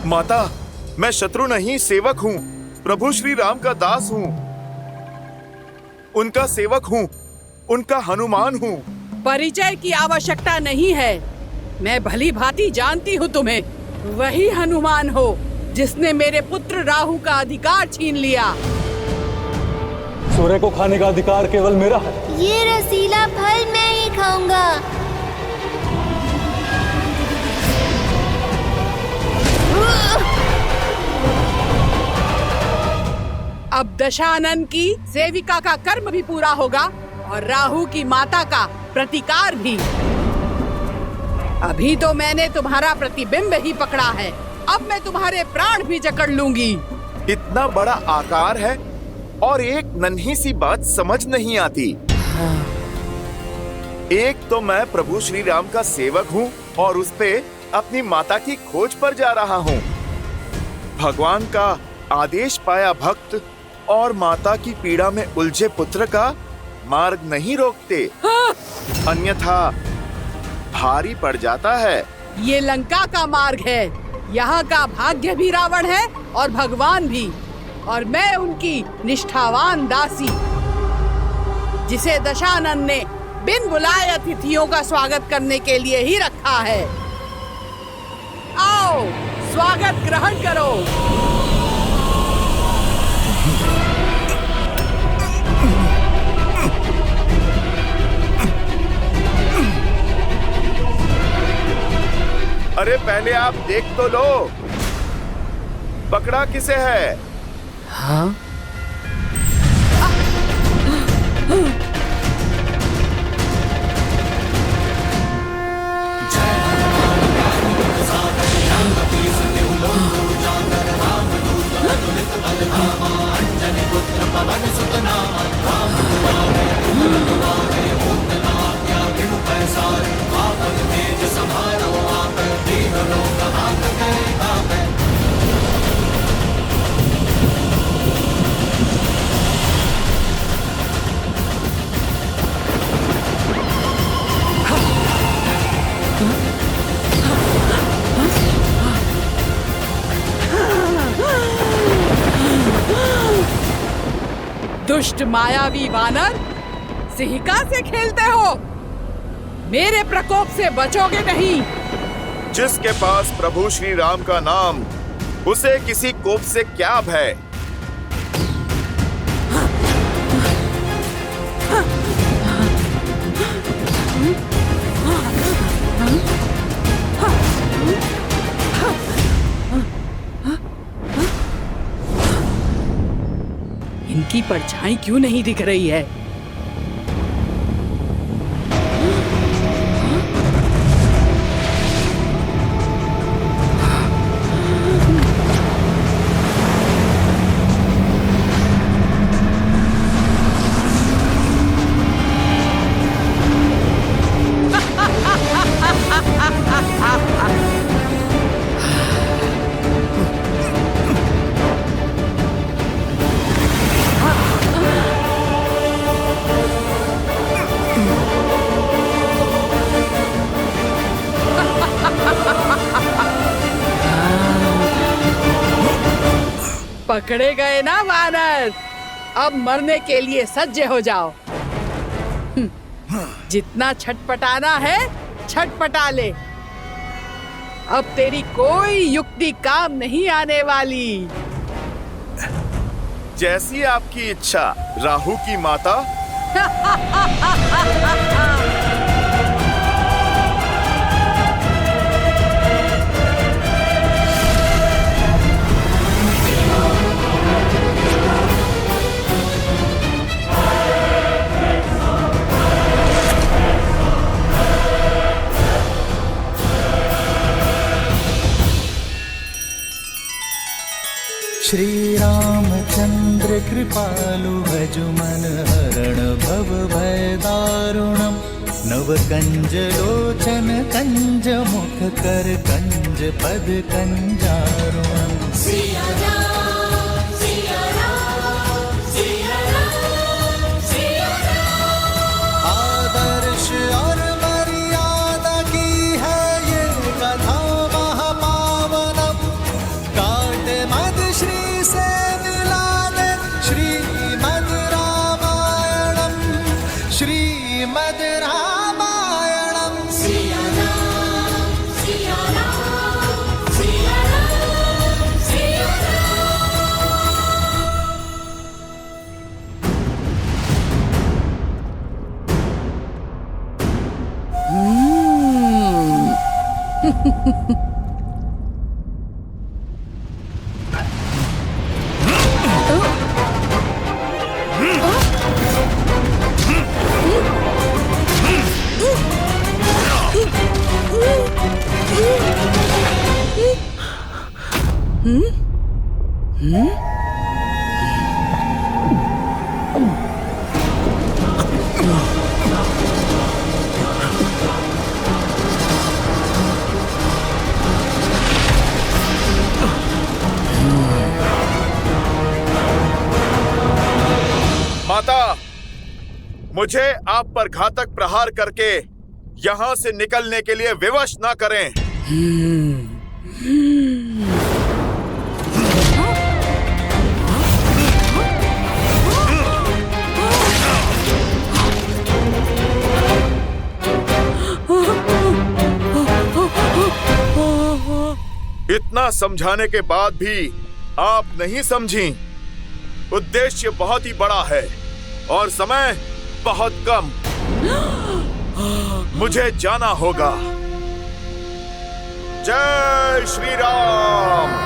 माता, मैं शत्रु नहीं सेवक हूँ। प्रभु श्री राम का दास हूँ, उनका सेवक हूँ, उनका हनुमान हूँ। परिचय की आवश्यकता नहीं है। मैं भली भांति जानती हूँ तुम्हें। वही हनुमान हो जिसने मेरे पुत्र राहु का अधिकार छीन लिया। सूर्य को खाने का अधिकार केवल मेरा है। ये रसीला फल मैं ही खाऊंगा। अब दशानन की सेविका का कर्म भी पूरा होगा और राहु की माता का प्रतिकार भी। अभी तो मैंने तुम्हारा प्रतिबिंब ही पकड़ा है, अब मैं तुम्हारे प्राण भी जकड़ लूंगी। इतना बड़ा आकार है और एक नन्ही सी बात समझ नहीं आती। एक तो मैं प्रभु श्री राम का सेवक हूँ और उस पे अपनी माता की खोज पर जा रहा हूँ। भगवान का आदेश पाया भक्त और माता की पीड़ा में उलझे पुत्र का मार्ग नहीं रोकते, अन्यथा भारी पड़ जाता है। ये लंका का मार्ग है। यहाँ का भाग्य भी रावण है और भगवान भी, और मैं उनकी निष्ठावान दासी, जिसे दशानन ने बिन बुलाए अतिथियों का स्वागत करने के लिए ही रखा है। आओ, स्वागत ग्रहण करो। अरे पहले आप देख तो लो, पकड़ा किसे है? हाँ? दुष्ट मायावी वानर, सिंहिका से खेलते हो? मेरे प्रकोप से बचोगे नहीं। जिसके पास प्रभु श्री राम का नाम, उसे किसी कोप से क्या भय? इनकी परछाई क्यों नहीं दिख रही है? पकड़े गए ना वानर, अब मरने के लिए सज्ज हो जाओ। जितना छटपटाना है छटपटा ले, अब तेरी कोई युक्ति काम नहीं आने वाली। जैसी आपकी इच्छा राहु की माता। श्री रामचंद्र कृपालु भजु मन हरण भव भय दारुणम। नव कंज लोचन कंज मुख कर कंज पद कंजारुणम। सिया राम, सिया राम, सिया राम, सिया राम। आदर्श और मर्यादा की है ये कथा महापावनम। माता, मुझे आप पर घातक प्रहार करके यहाँ से निकलने के लिए विवश ना करें। इतना समझाने के बाद भी आप नहीं समझी। उद्देश्य बहुत ही बड़ा है और समय बहुत कम। मुझे जाना होगा। जय श्री राम।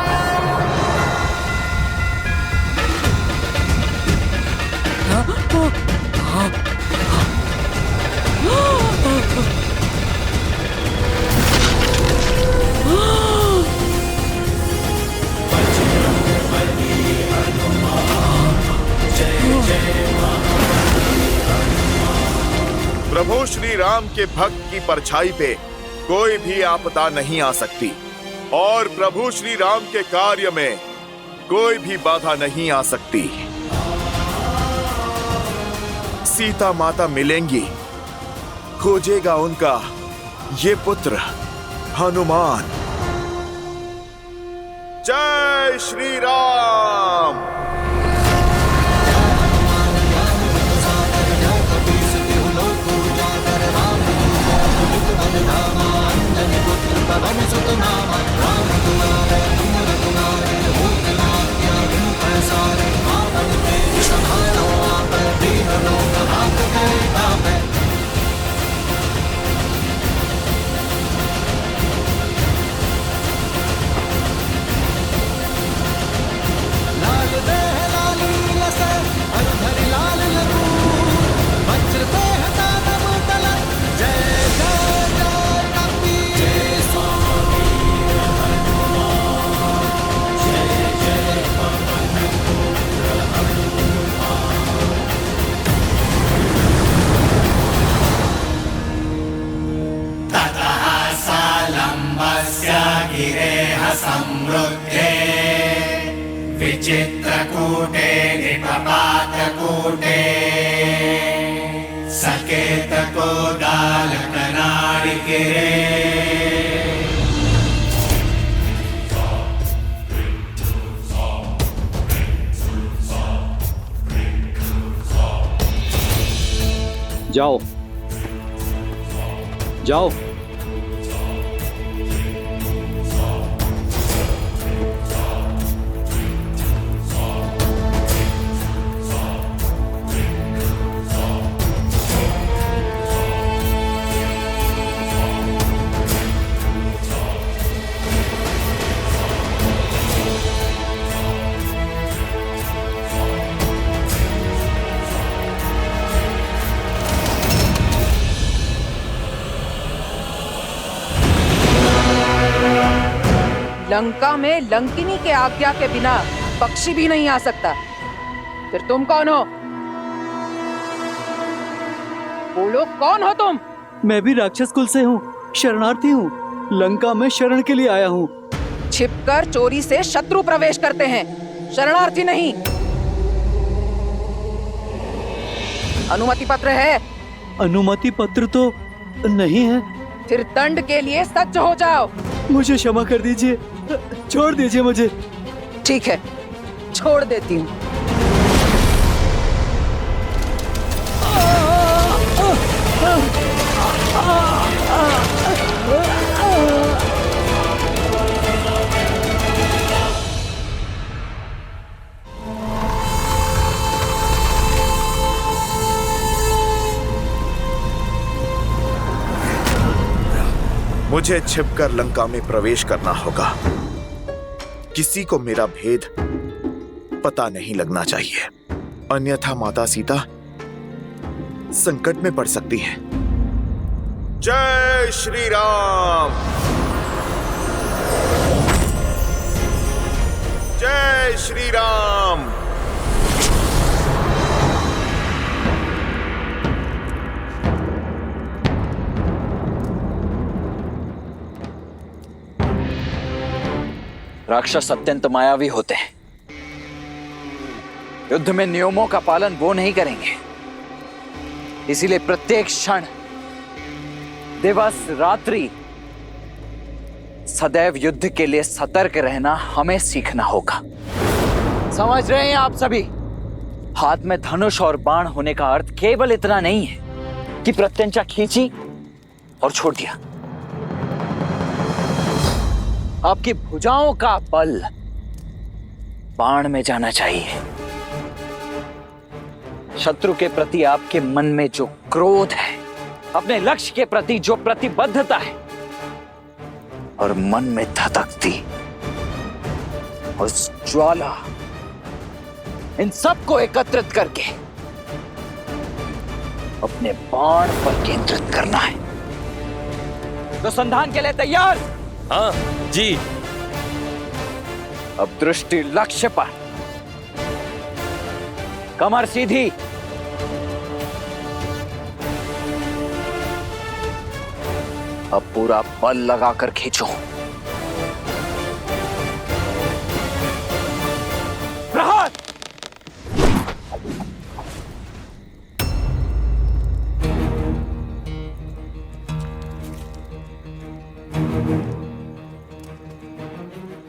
प्रभु श्री राम के भक्त की परछाई पे कोई भी आपदा नहीं आ सकती और प्रभु श्री राम के कार्य में कोई भी बाधा नहीं आ सकती। सीता माता मिलेंगी, खोजेगा उनका ये पुत्र हनुमान। जय श्री राम। विचित्रकूटे निपपातकूटे सकेतको दालकनाडिकिरे जाओ जाओ। लंका में लंकिनी के आज्ञा के बिना पक्षी भी नहीं आ सकता। फिर तुम कौन हो? बोलो, कौन हो तुम? मैं भी राक्षस कुल से हूँ, शरणार्थी हूँ, लंका में शरण के लिए आया हूँ। छिपकर चोरी से शत्रु प्रवेश करते हैं, शरणार्थी नहीं। अनुमति पत्र है? अनुमति पत्र तो नहीं है। फिर दंड के लिए सज्ज हो जाओ। मुझे क्षमा कर दीजिए, छोड़ दीजिए मुझे। ठीक है, छोड़ देती हूँ। मुझे छिपकर लंका में प्रवेश करना होगा। किसी को मेरा भेद पता नहीं लगना चाहिए, अन्यथा माता सीता संकट में पड़ सकती हैं। जय श्री राम। जय श्री राम। राक्षस अत्यंत मायावी होते हैं। युद्ध में नियमों का पालन वो नहीं करेंगे। इसीलिए प्रत्येक क्षण, दिवस, रात्रि सदैव युद्ध के लिए सतर्क रहना हमें सीखना होगा। समझ रहे हैं आप सभी? हाथ में धनुष और बाण होने का अर्थ केवल इतना नहीं है कि प्रत्यंचा खींची और छोड़ दिया। आपकी भुजाओं का बल बाण में जाना चाहिए। शत्रु के प्रति आपके मन में जो क्रोध है, अपने लक्ष्य के प्रति जो प्रतिबद्धता है और मन में धधकती उस ज्वाला, इन सबको एकत्रित करके अपने बाण पर केंद्रित करना है। तो संधान के लिए तैयार? हाँ जी। अब दृष्टि लक्ष्य पर, कमर सीधी, अब पूरा बल लगाकर खींचो। प्रहार।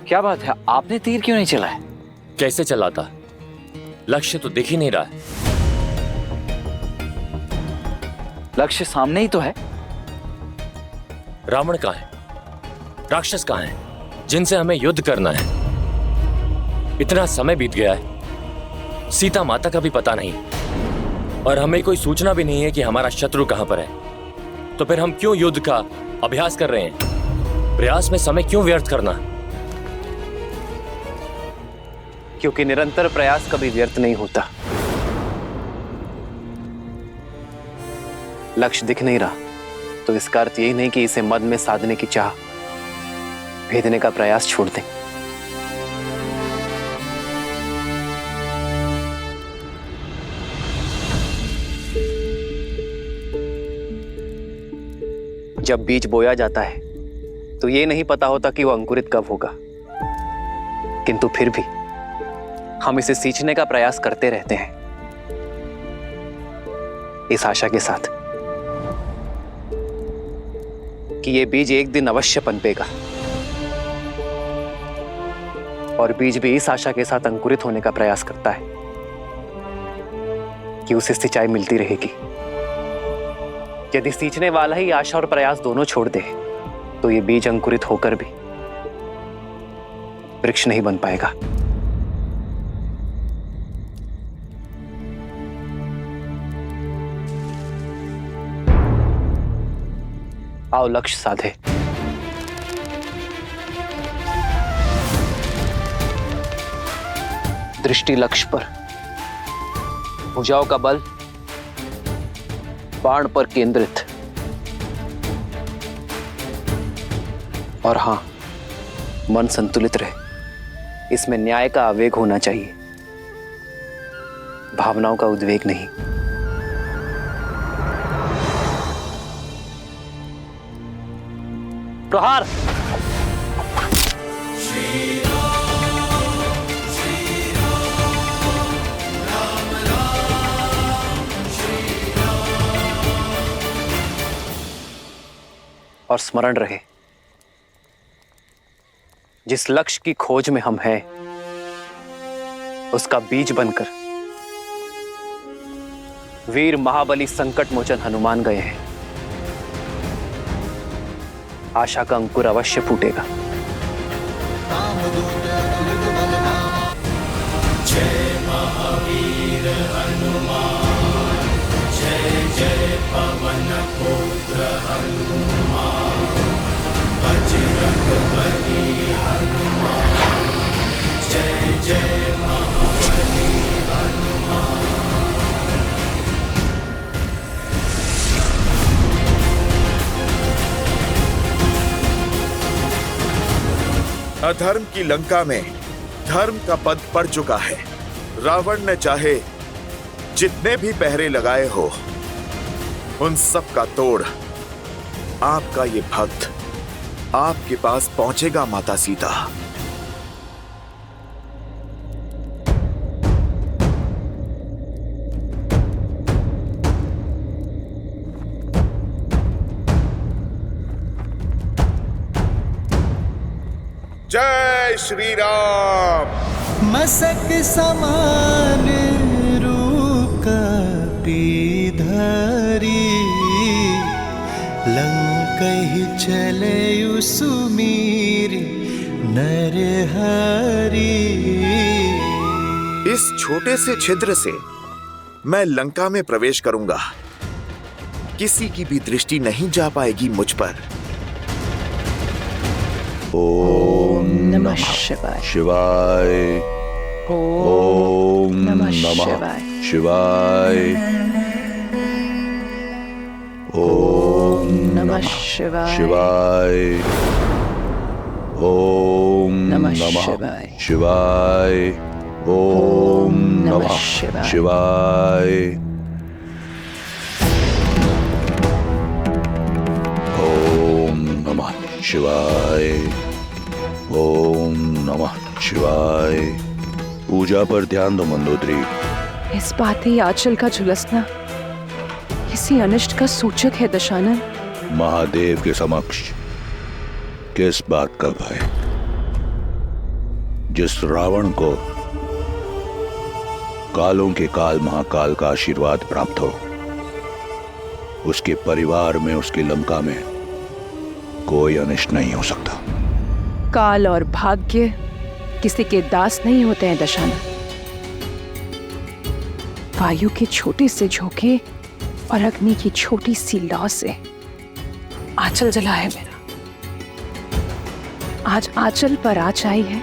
क्या बात है, आपने तीर क्यों नहीं चलाया? कैसे चलाता? लक्ष्य तो दिख ही नहीं रहा है। लक्ष्य सामने ही तो है। रावण कहाँ है? राक्षस कहाँ है जिनसे हमें युद्ध करना है? इतना समय बीत गया है, सीता माता का भी पता नहीं, और हमें कोई सूचना भी नहीं है कि हमारा शत्रु कहां पर है। तो फिर हम क्यों युद्ध का अभ्यास कर रहे हैं? प्रयास में समय क्यों व्यर्थ करना? क्योंकि निरंतर प्रयास कभी व्यर्थ नहीं होता। लक्ष्य दिख नहीं रहा तो इसका अर्थ यही नहीं कि इसे मद में साधने की चाह भेदने का प्रयास छोड़ दें। जब बीज बोया जाता है तो ये नहीं पता होता कि वो अंकुरित कब होगा, किंतु फिर भी हम इसे सींचने का प्रयास करते रहते हैं, इस आशा के साथ कि ये बीज एक दिन अवश्य पनपेगा, और बीज भी इस आशा के साथ अंकुरित होने का प्रयास करता है कि उसे सिंचाई मिलती रहेगी। यदि सींचने वाला ही आशा और प्रयास दोनों छोड़ दे तो ये बीज अंकुरित होकर भी वृक्ष नहीं बन पाएगा। आओ लक्ष्य साधे। दृष्टि लक्ष्य पर, भुजाओं का बल बाण पर केंद्रित, और हां, मन संतुलित रहे। इसमें न्याय का आवेग होना चाहिए, भावनाओं का उद्वेग नहीं। प्रहार। और स्मरण रहे, जिस लक्ष्य की खोज में हम हैं, उसका बीज बनकर वीर महाबली संकट मोचन हनुमान गए हैं। आशा का अंकुर अवश्य फूटेगा। जय महावीर हनुमान, जय जय पवन पुत्र हनुमान, अधर्म की लंका में धर्म का पद पड़ चुका है। रावण ने चाहे जितने भी पहरे लगाए हो, उन सब का तोड़ आपका ये भक्त आपके पास पहुंचेगा माता सीता। जय श्री राम। मसक समान रूप धरी, लंकहि चले सुमीर नरहरि। इस छोटे से छिद्र से मैं लंका में प्रवेश करूंगा। किसी की भी दृष्टि नहीं जा पाएगी मुझ पर। ओम नमः शिवाय। शिवाय। ओम नमः शिवाय। शिवाय। ओम नमः शिवाय। शिवाय। ओम नमः नमः शिवाय। शिवाय। ओम नमः शिवाय। ओम नमः शिवाय। ओम नमः शिवाय। पूजा पर ध्यान दो मंदोदरी। इस बात ही आंचल का झुलसना किसी अनिष्ट का सूचक है दशानन। महादेव के समक्ष किस बात का भय? जिस रावण को कालों के काल महाकाल का आशीर्वाद प्राप्त हो, उसके परिवार में, उसकी लंका में कोई अनिष्ट नहीं हो सकता। काल और भाग्य किसी के दास नहीं होते हैं दशानन। वायु के छोटे से झोंके और अग्नि की छोटी सी लौ से आंचल जला है मेरा। आज आंचल पर आँच आई है,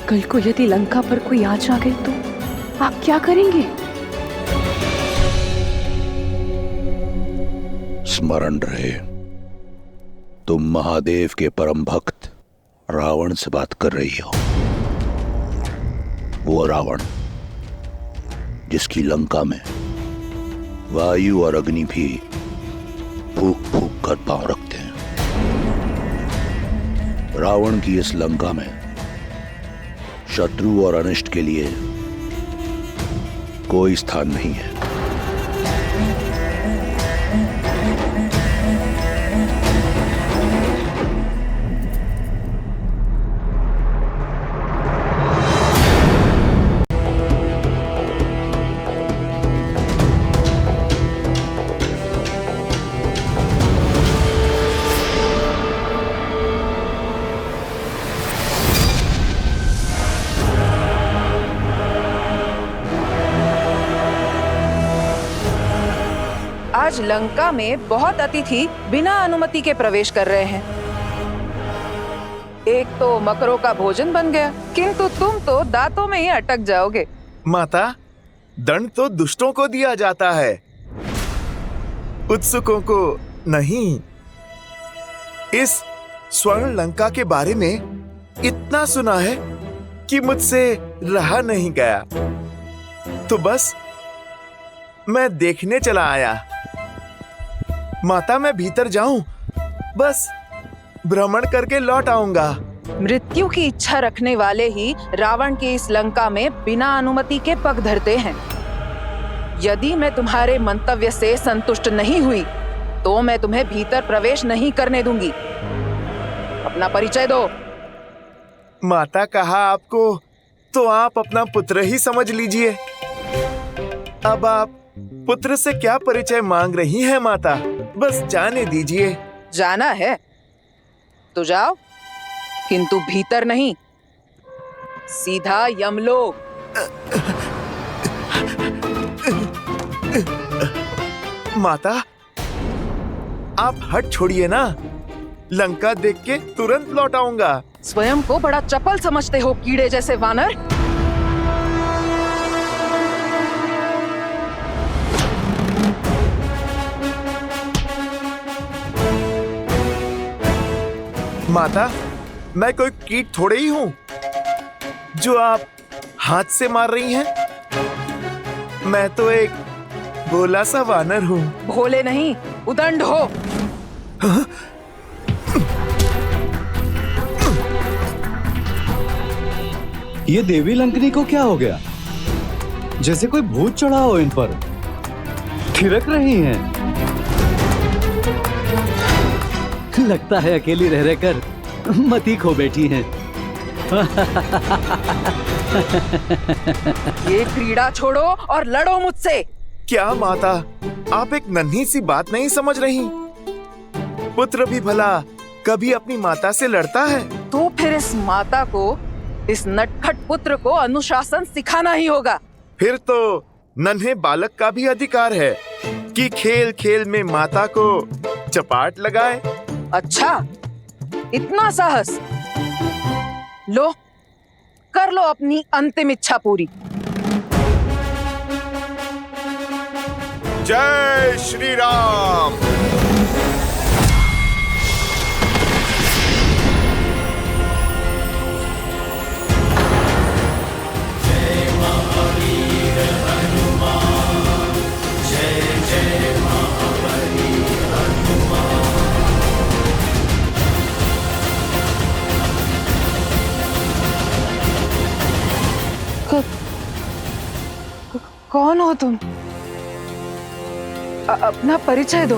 कल को यदि लंका पर कोई आँच आ गई तो आप क्या करेंगे? स्मरण रहे, तुम महादेव के परम भक्त रावण से बात कर रही हो। वो रावण जिसकी लंका में वायु और अग्नि भी फूक फूक कर पांव रखते हैं। रावण की इस लंका में शत्रु और अनिष्ट के लिए कोई स्थान नहीं है। आज लंका में बहुत अतिथि बिना अनुमति के प्रवेश कर रहे हैं। एक तो मकरों का भोजन बन गया, किंतु तुम तो दांतों में ही अटक जाओगे। माता, दंड तो दुष्टों को दिया जाता है, उत्सुकों को नहीं। इस स्वर्ण लंका के बारे में इतना सुना है कि मुझसे रहा नहीं गया, तो बस मैं देखने चला आया। माता, मैं भीतर जाऊं, बस भ्रमण करके लौट आऊंगा। मृत्यु की इच्छा रखने वाले ही रावण की इस लंका में बिना अनुमति के पग धरते हैं। यदि मैं तुम्हारे मंतव्य से संतुष्ट नहीं हुई तो मैं तुम्हें भीतर प्रवेश नहीं करने दूंगी। अपना परिचय दो। माता, कहा आपको तो आप अपना पुत्र ही समझ लीजिए। अब आप पुत्र से क्या परिचय मांग रही हैं माता? बस जाने दीजिए। जाना है तो जाओ, किंतु भीतर नहीं, सीधा यमलोक। माता, आप हट छोड़िए ना, लंका देख के तुरंत लौट आऊंगा। स्वयं को बड़ा चपल समझते हो, कीड़े जैसे वानर। माता, मैं कोई कीट थोड़े ही हूं जो आप हाथ से मार रही हैं। मैं तो एक भोला सा वानर हूं। भोले नहीं, उदंड हो। ये देवी लंकनी को क्या हो गया? जैसे कोई भूत चढ़ा हो इन पर। थिरक रही हैं। लगता है अकेली रह रहकर मती खो बैठी हैं। ये क्रीड़ा छोड़ो और लड़ो मुझसे। क्या माता, आप एक नन्ही सी बात नहीं समझ रही? पुत्र भी भला कभी अपनी माता से लड़ता है? तो फिर इस माता को, इस नटखट पुत्र को अनुशासन सिखाना ही होगा। फिर तो नन्हे बालक का भी अधिकार है कि खेल खेल में माता को चपाट लगाए। अच्छा, इतना साहस? लो, कर लो अपनी अंतिम इच्छा पूरी। जय श्री राम। जय महावीर हनुमान, जय जय महावीर हनुमान। कौन हो तुम? अपना परिचय दो।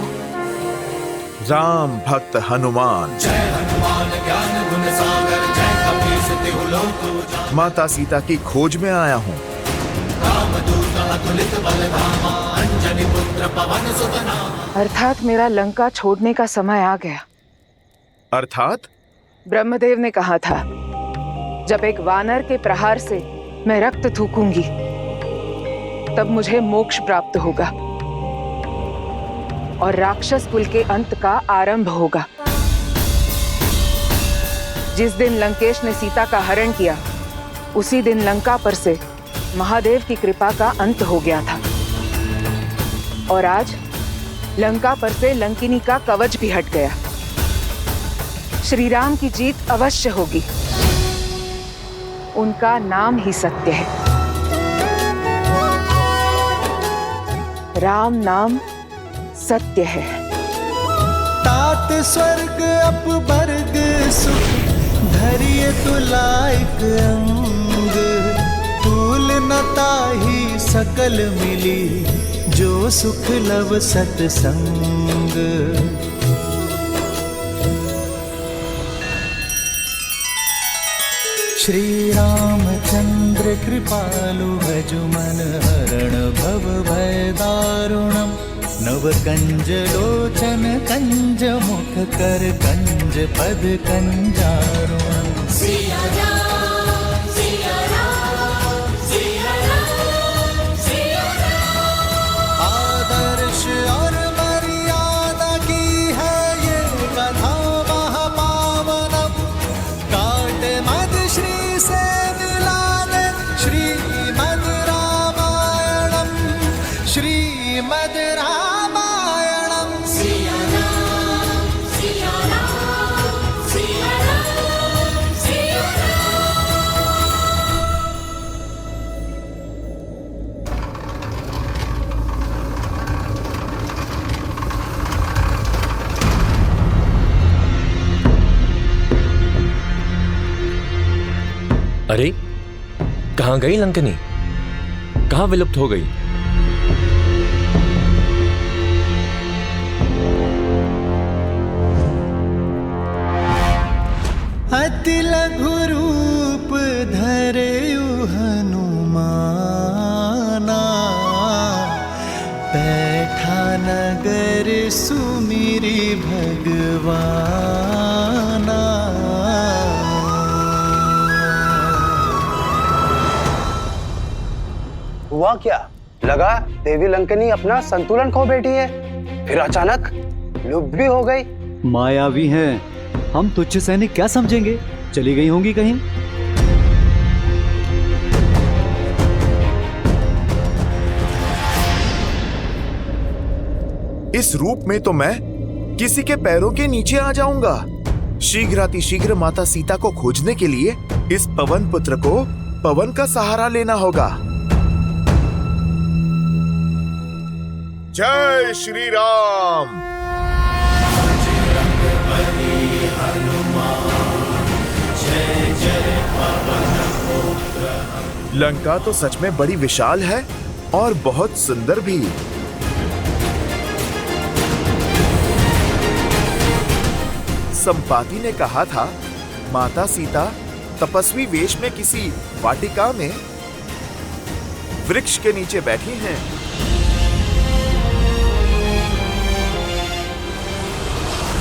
राम भक्त हनुमान। जय हनुमान ज्ञान गुण सागर, जय कपीस तिहु लोक उजागर। माता सीता की खोज में आया हूँ। रामदूत अतुलित बल धामा, अंजनी पुत्र पवन सुत नामा। अर्थात मेरा लंका छोड़ने का समय आ गया। अर्थात? ब्रह्मदेव ने कहा था, जब एक वानर के प्रहार से मैं रक्त थूकूंगी, तब मुझे मोक्ष प्राप्त होगा और राक्षस कुल के अंत का आरंभ होगा। जिस दिन लंकेश ने सीता का हरण किया, उसी दिन लंका पर से महादेव की कृपा का अंत हो गया था। और आज लंका पर से लंकिनी का कवच भी हट गया। श्री राम की जीत अवश्य होगी। उनका नाम ही सत्य है। राम नाम सत्य है। तात स्वर्ग अपवर्ग सुख, धरिय तुलाइक अंग। तूल न ताहि सकल मिली, जो सुख लव सतसंग। श्री रामचंद्र कृपालु भजु मन हरण भव भय दारुणम। नव कंज लोचन कंज मुख कर कंज पद कंजारुणम। सिया राम, सिया राम, सिया राम, सिया राम। आदर्श और मर्यादा की है ये कथा महापावनम। काट मद श्री से मिला दे श्रीमद् रामायणम, श्रीमद् रामायणम। सिया राम, सिया राम, सिया राम, सिया राम। अरे, कहाँ गई लंकनी? कहाँ विलुप्त हो गई? अति लघु रूप धरेयु हनुमाना। बैठा नगर सुमिरी भगवाना। हुआ क्या? लगा देवी लंकनी अपना संतुलन खो बैठी है, फिर अचानक लुप्त भी हो गई। मायावी हैं। हम तुच्छ सैनिक क्या समझेंगे? चली गई होंगी कहीं। इस रूप में तो मैं किसी के पैरों के नीचे आ जाऊंगा। शीघ्रातिशीघ्र माता सीता को खोजने के लिए इस पवन पुत्र को पवन का सहारा लेना होगा। जय श्री राम। लंका तो सच में बड़ी विशाल है और बहुत सुंदर भी। संपाति ने कहा था माता सीता तपस्वी वेश में किसी वाटिका में वृक्ष के नीचे बैठी हैं।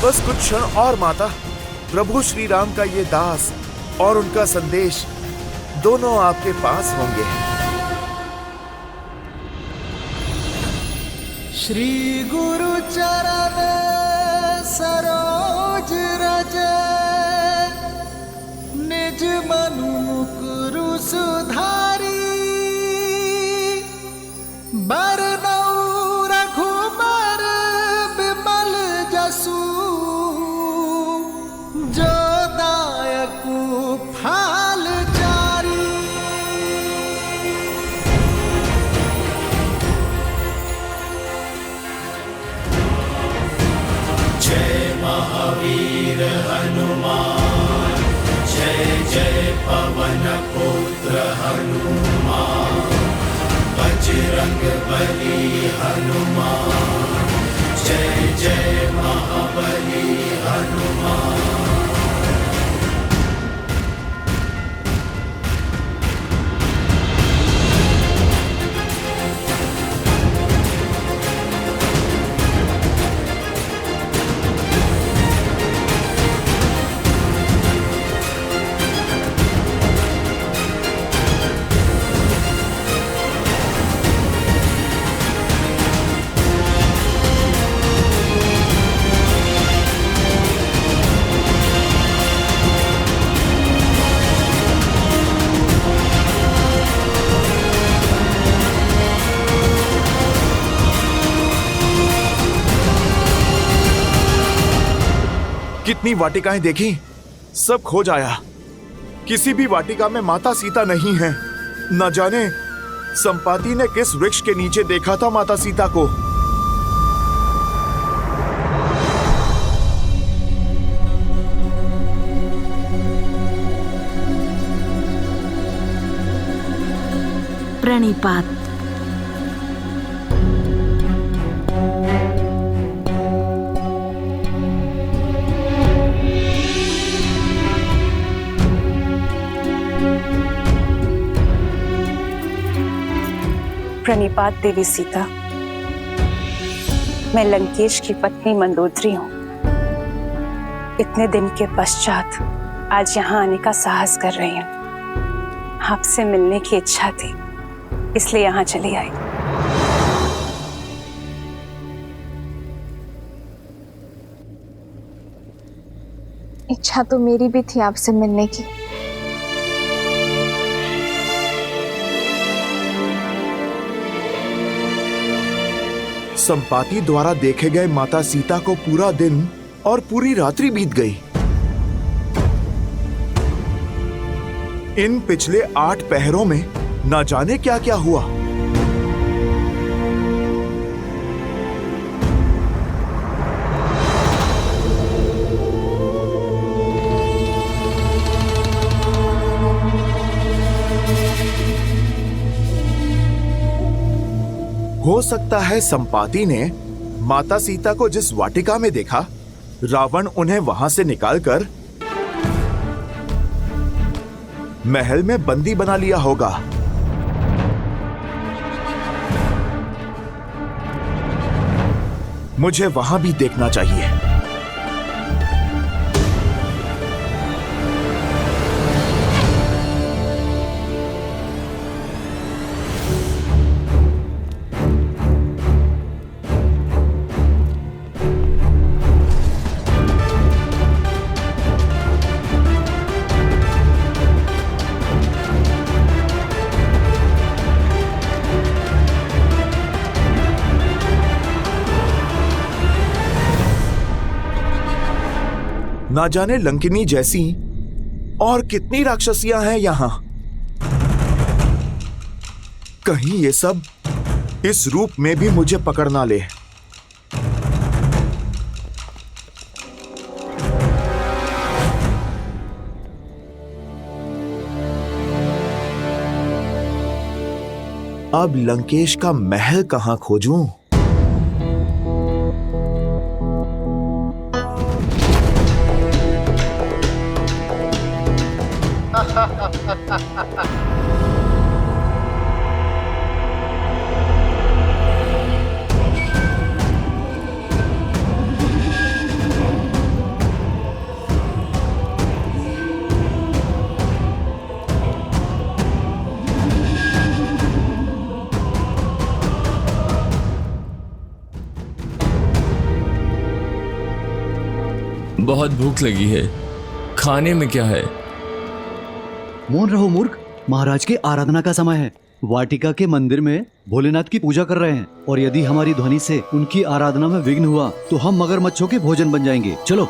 बस कुछ क्षण और माता, प्रभु श्री राम का ये दास और उनका संदेश दोनों आपके पास होंगे। श्री गुरु चरण सरोज रज निज मनु मुकुरु सुधारी बरनऊ रघुबर बिमल जसु जो दायकु फाल चारी। जय महावीर हनुमान, जय जय पवन पुत्र हनुमान, बजरंग बली हनुमान, जय जय महाबली हनुमान। कितनी वाटिकाएं देखी, सब खो जाया। किसी भी वाटिका में माता सीता नहीं है। न जाने संपाति ने किस वृक्ष के नीचे देखा था माता सीता को। प्रणिपात। प्रणिपात देवी सीता। मैं लंकेश की पत्नी मंदोदरी हूँ। इतने दिन के पश्चात आज यहाँ आने का साहस कर रही हूँ। आपसे मिलने की इच्छा थी, इसलिए यहाँ चली आई। इच्छा तो मेरी भी थी आपसे मिलने की। संपाति द्वारा देखे गए माता सीता को पूरा दिन और पूरी रात्रि बीत गई। इन पिछले 8 पहरों में न जाने क्या क्या हुआ। हो सकता है संपाति ने माता सीता को जिस वाटिका में देखा, रावण उन्हें वहां से निकालकर महल में बंदी बना लिया होगा। मुझे वहां भी देखना चाहिए। ना जाने लंकिनी जैसी और कितनी राक्षसियां हैं यहाँ। कहीं ये सब इस रूप में भी मुझे पकड़ ना ले। अब लंकेश का महल कहां खोजूं? बहुत भूख लगी है, खाने में क्या है? मौन रहो मूर्ख, महाराज के आराधना का समय है। वाटिका के मंदिर में भोलेनाथ की पूजा कर रहे हैं और यदि हमारी ध्वनि से उनकी आराधना में विघ्न हुआ तो हम मगरमच्छों के भोजन बन जाएंगे। चलो।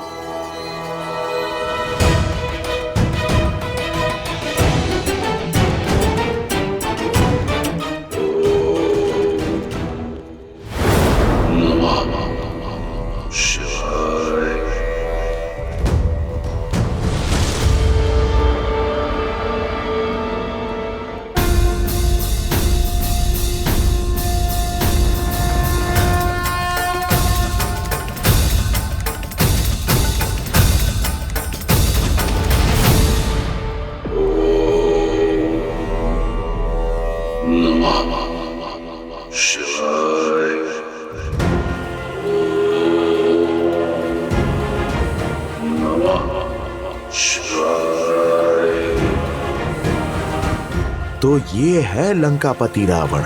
तो ये है लंकापति रावण।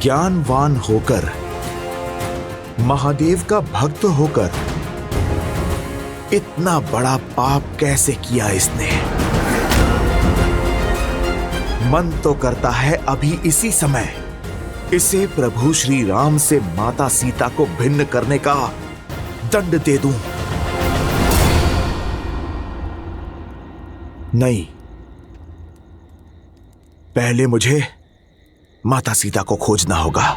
ज्ञानवान होकर, महादेव का भक्त होकर इतना बड़ा पाप कैसे किया इसने? मन तो करता है अभी इसी समय इसे प्रभु श्री राम से माता सीता को भिन्न करने का दंड दे दूं। नहीं, पहले मुझे माता सीता को खोजना होगा।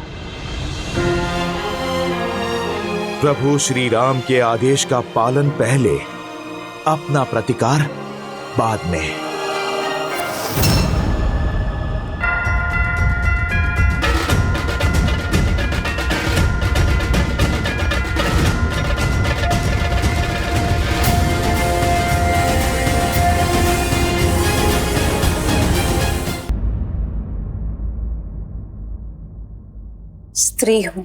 प्रभु श्री राम के आदेश का पालन पहले, अपना प्रतिकार बाद में। स्त्री हूं,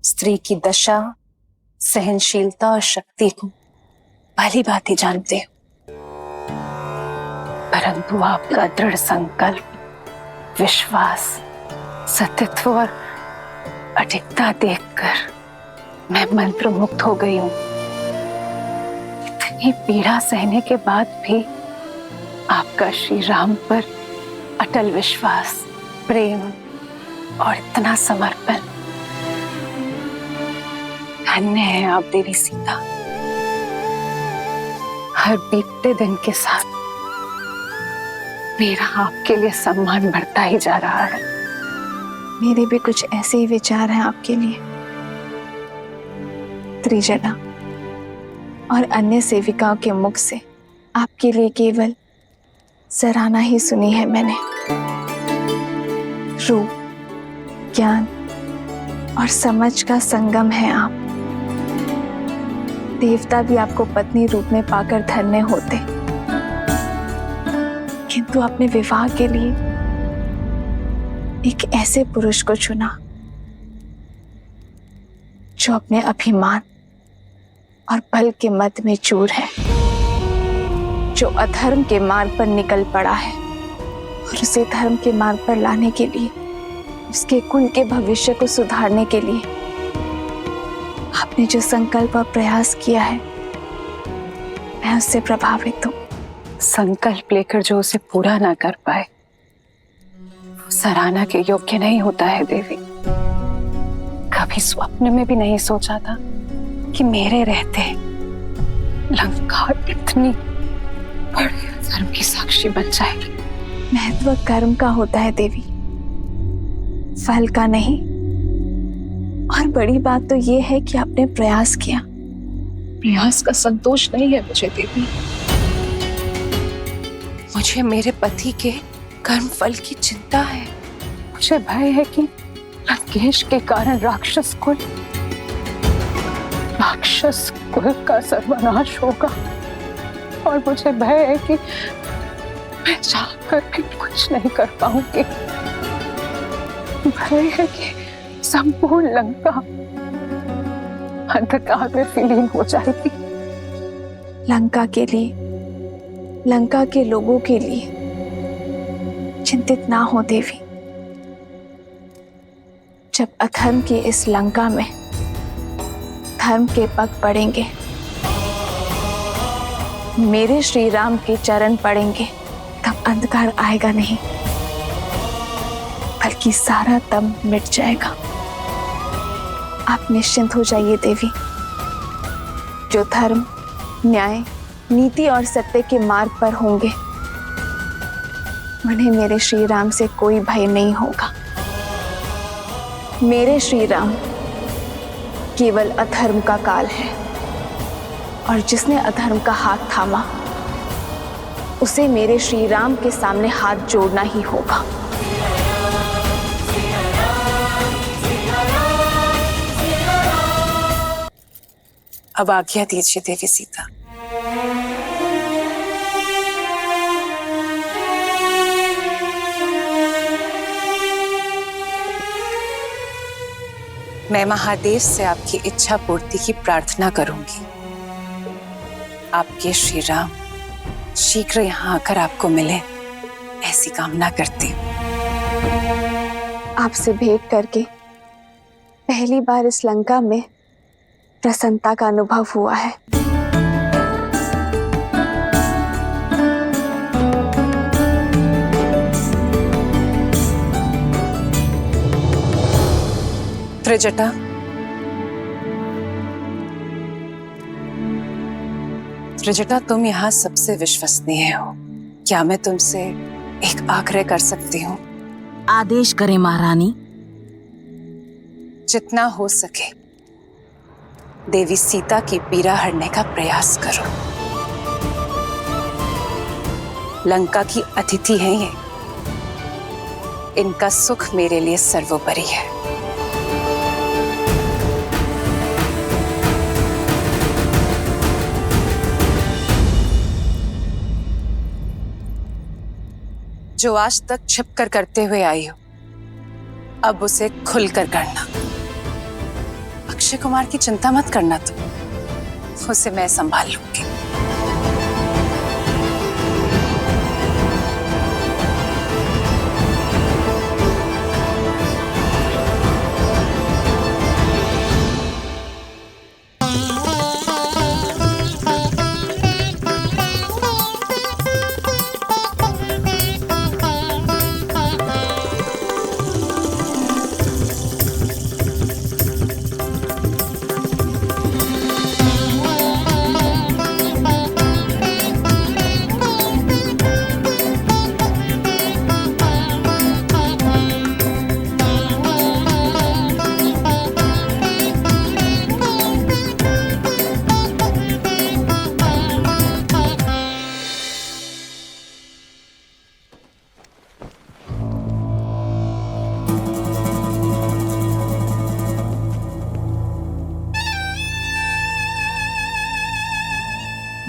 स्त्री की दशा, सहनशीलता और शक्ति को भली भांति जानते हो, परंतु आपका दृढ़ संकल्प, विश्वास, सतीत्व और अडिगता देखकर मैं मंत्रमुग्ध हो गई हूं। इतनी पीड़ा सहने के बाद भी आपका श्री राम पर अटल विश्वास, प्रेम और इतना समर्पण। धन्य है आप देवी सीता। हर बीतते दिन के साथ मेरा आपके लिए सम्मान बढ़ता ही जा रहा है। मेरे भी कुछ ऐसे ही विचार हैं आपके लिए। त्रिजना और अन्य सेविकाओं के मुख से आपके लिए केवल सराहना ही सुनी है मैंने। रूप, ज्ञान और समझ का संगम है आप। देवता भी आपको पत्नी रूप में पाकर धन्य होते, किंतु अपने विवाह के लिए एक ऐसे पुरुष को चुना जो अपने अभिमान और बल के मद में चूर है, जो अधर्म के मार्ग पर निकल पड़ा है और उसे धर्म के मार्ग पर लाने के लिए, उसके कुल के भविष्य को सुधारने के लिए आपने जो संकल्प और प्रयास किया है, मैं उससे प्रभावित हूं। संकल्प लेकर जो उसे पूरा ना कर पाए, वो सराहना के योग्य नहीं होता है देवी। कभी स्वप्न में भी नहीं सोचा था कि मेरे रहते लंका इतनी बड़ी धर्म की साक्षी बन जाएगी। महत्व कर्म का होता है देवी, फल का नहीं। और बड़ी बात तो ये है कि आपने प्रयास किया। प्रयास का संतोष नहीं है मुझे देवी, मुझे मेरे पति के कर्म फल की चिंता है। मुझे भय है कि लंकेश के कारण राक्षस कुल का सर्वनाश होगा, और मुझे भय है कि मैं चाहकर भी कुछ नहीं कर पाऊंगी। भय है कि संपूर्ण लंका अंधकार में विलीन हो जाएगी। लंका के लिए, लंका के लोगों के लिए चिंतित ना हो देवी। जब अधर्म की इस लंका में धर्म के पग पड़ेंगे, मेरे श्री राम के चरण पड़ेंगे, तब अंधकार आएगा नहीं, बल्कि सारा दम मिट जाएगा। आप निश्चिंत हो जाइए देवी। जो धर्म, न्याय, नीति और सत्य के मार्ग पर होंगे, उन्हें मेरे श्री राम से कोई भय नहीं होगा। मेरे श्री राम केवल अधर्म का काल है, और जिसने अधर्म का हाथ थामा, उसे मेरे श्री राम के सामने हाथ जोड़ना ही होगा। अब आज्ञा दीजिए देवी सीता। मैं महादेव से आपकी इच्छा पूर्ति की प्रार्थना करूंगी। आपके श्री राम शीघ्र यहाँ आकर आपको मिले, ऐसी कामना करती हूँ। आपसे भेंट करके पहली बार इस लंका में प्रसन्नता का अनुभव हुआ है। त्रिजटा, त्रिजटा, तुम यहाँ सबसे विश्वसनीय हो। क्या मैं तुमसे एक आग्रह कर सकती हूँ? आदेश करें महारानी। जितना हो सके देवी सीता की पीड़ा हरने का प्रयास करो। लंका की अतिथि हैं ये, इनका सुख मेरे लिए सर्वोपरि है। जो आज तक छिपकर करते हुए आई हो, अब उसे खुलकर करना। अक्षय कुमार की चिंता मत करना, तुम उसे मैं संभाल लूंगी।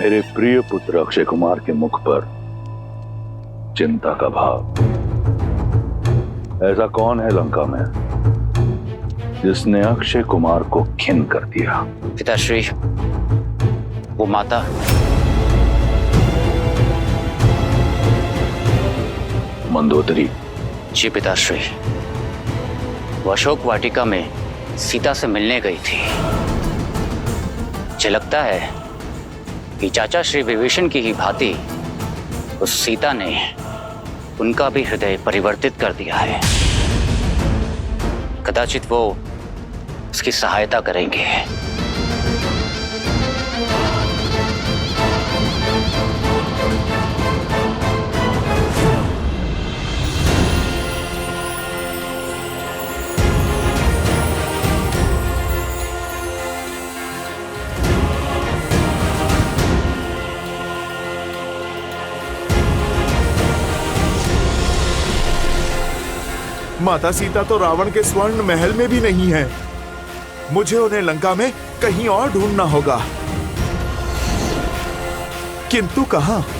मेरे प्रिय पुत्र अक्षय कुमार के मुख पर चिंता का भाव। ऐसा कौन है लंका में जिसने अक्षय कुमार को खिन कर दिया? पिताश्री, वो माता। मंदोदरी। जी पिताश्री, वो अशोक वाटिका में सीता से मिलने गई थी। मुझे लगता है कि चाचा श्री विभीषण की ही भांति उस सीता ने उनका भी हृदय परिवर्तित कर दिया है। कदाचित वो उसकी सहायता करेंगे। माता सीता तो रावण के स्वर्ण महल में भी नहीं है। मुझे उन्हें लंका में कहीं और ढूंढना होगा। किंतु कहां?